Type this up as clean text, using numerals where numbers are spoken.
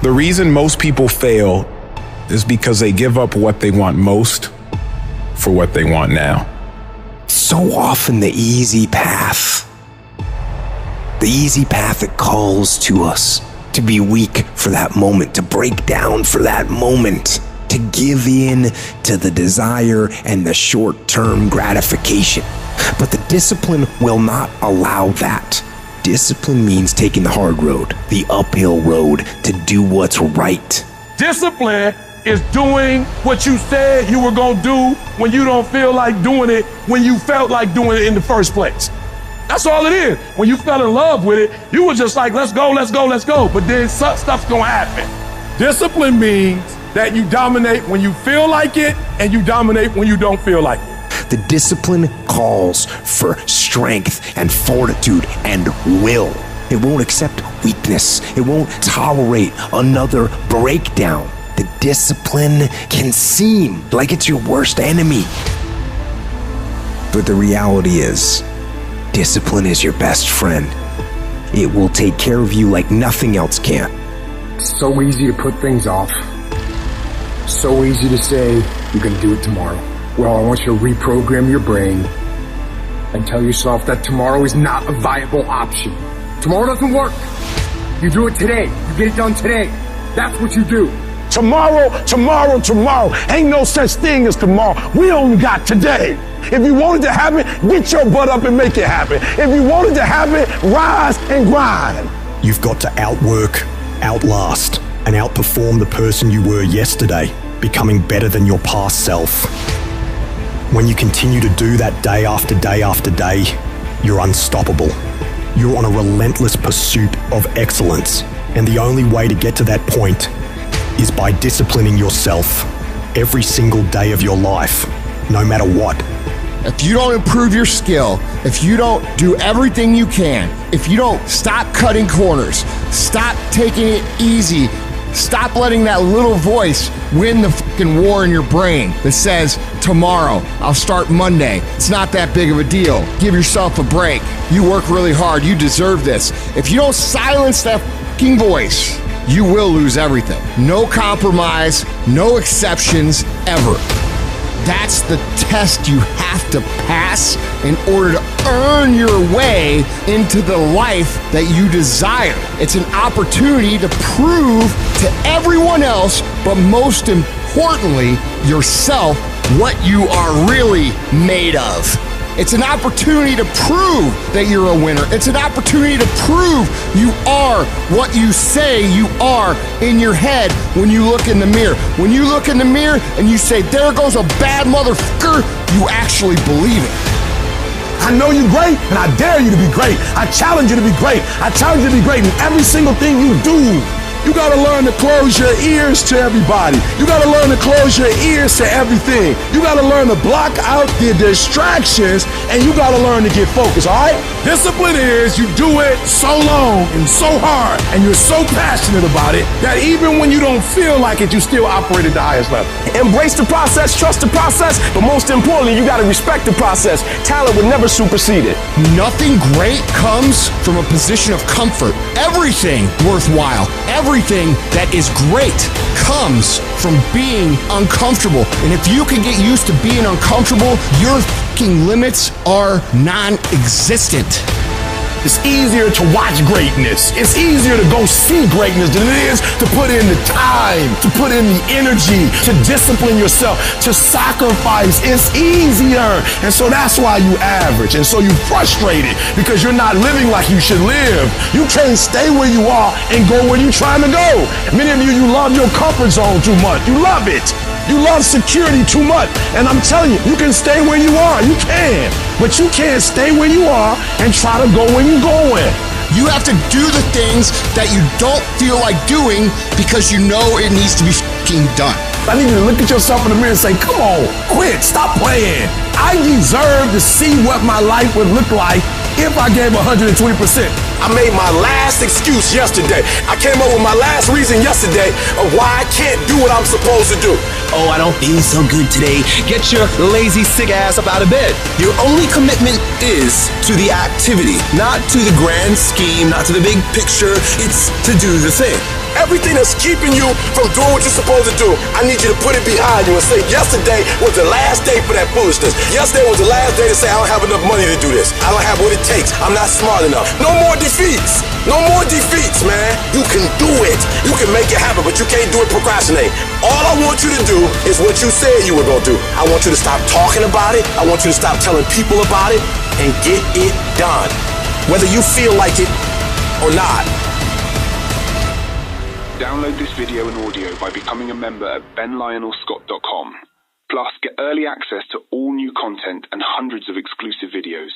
The reason most people fail is because they give up what they want most for what they want now. So often the easy path that calls to us to be weak for that moment, to break down for that moment, to give in to the desire and the short-term gratification. But the discipline will not allow that. Discipline means taking the hard road, the uphill road, to do what's right. Discipline is doing what you said you were gonna do when you don't feel like doing it when you felt like doing it in the first place. That's all it is. When you fell in love with it, you were just like, let's go, let's go, let's go. But then stuff's gonna happen. Discipline means that you dominate when you feel like it and you dominate when you don't feel like it. The discipline calls for strength and fortitude and will. It won't accept weakness. It won't tolerate another breakdown. The discipline can seem like it's your worst enemy. But the reality is, discipline is your best friend. It will take care of you like nothing else can. It's so easy to put things off. So easy to say, you're gonna do it tomorrow. Well, I want you to reprogram your brain and tell yourself that tomorrow is not a viable option. Tomorrow doesn't work. You do it today. You get it done today. That's what you do. Tomorrow. Ain't no such thing as tomorrow. We only got today. If you want it to happen, get your butt up and make it happen. If you want it to happen, rise and grind. You've got to outwork, outlast, and outperform the person you were yesterday, becoming better than your past self. When you continue to do that day after day after day, you're unstoppable. You're on a relentless pursuit of excellence, and the only way to get to that point is by disciplining yourself every single day of your life, no matter what. If you don't improve your skill, if you don't do everything you can, if you don't stop cutting corners, stop taking it easy, stop letting that little voice win the fucking war in your brain that says, tomorrow, I'll start Monday. It's not that big of a deal. Give yourself a break. You work really hard. You deserve this. If you don't silence that fucking voice, you will lose everything. No compromise, no exceptions, ever. That's the test you have to pass in order to earn your way into the life that you desire. It's an opportunity to prove to everyone else, but most importantly, yourself, what you are really made of. It's an opportunity to prove that you're a winner. It's an opportunity to prove you are what you say you are in your head when you look in the mirror. When you look in the mirror and you say, there goes a bad motherfucker, you actually believe it. I know you're great, and I dare you to be great. I challenge you to be great. I challenge you to be great in every single thing you do. You gotta learn to close your ears to everybody. You gotta learn to close your ears to everything. You gotta learn to block out the distractions, and you gotta learn to get focused, all right? Discipline is you do it so long and so hard, and you're so passionate about it that even when you don't feel like it, you still operate at the highest level. Embrace the process, trust the process, but most importantly, you gotta respect the process. Talent would never supersede it. Nothing great comes from a position of comfort. Everything worthwhile, everything that is great comes from being uncomfortable. And if you can get used to being uncomfortable, your fucking limits are non-existent. It's easier to watch greatness. It's easier to go see greatness than it is to put in the time, to put in the energy, to discipline yourself, to sacrifice. It's easier. And so that's why you average. And so you're frustrated because you're not living like you should live. You can't stay where you are and go where you're trying to go. Many of you love your comfort zone too much. You love it. You love security too much. And I'm telling you, you can stay where you are. You can. But you can't stay where you are and try to go where you're going. You have to do the things that you don't feel like doing because you know it needs to be fucking done. I need you to look at yourself in the mirror and say, come on, quit, stop playing. I deserve to see what my life would look like if I gave 120%. I made my last excuse yesterday. I came up with my last reason yesterday of why I can't do what I'm supposed to do. Oh, I don't feel so good today. Get your lazy, sick ass up out of bed. Your only commitment is to the activity, not to the grand scheme, not to the big picture. It's to do the thing. Everything that's keeping you from doing what you're supposed to do, I need you to put it behind you and say, yesterday was the last day for that foolishness. Yesterday was the last day to say, I don't have enough money to do this. I don't have what it takes. I'm not smart enough. No more defeats. No more defeats, man. You can do it. You can make it happen, but you can't do it procrastinating. All I want you to do is what you said you were going to do. I want you to stop talking about it. I want you to stop telling people about it and get it done, whether you feel like it or not. Download this video and audio by becoming a member at benlionelscott.com. Plus, get early access to all new content and hundreds of exclusive videos.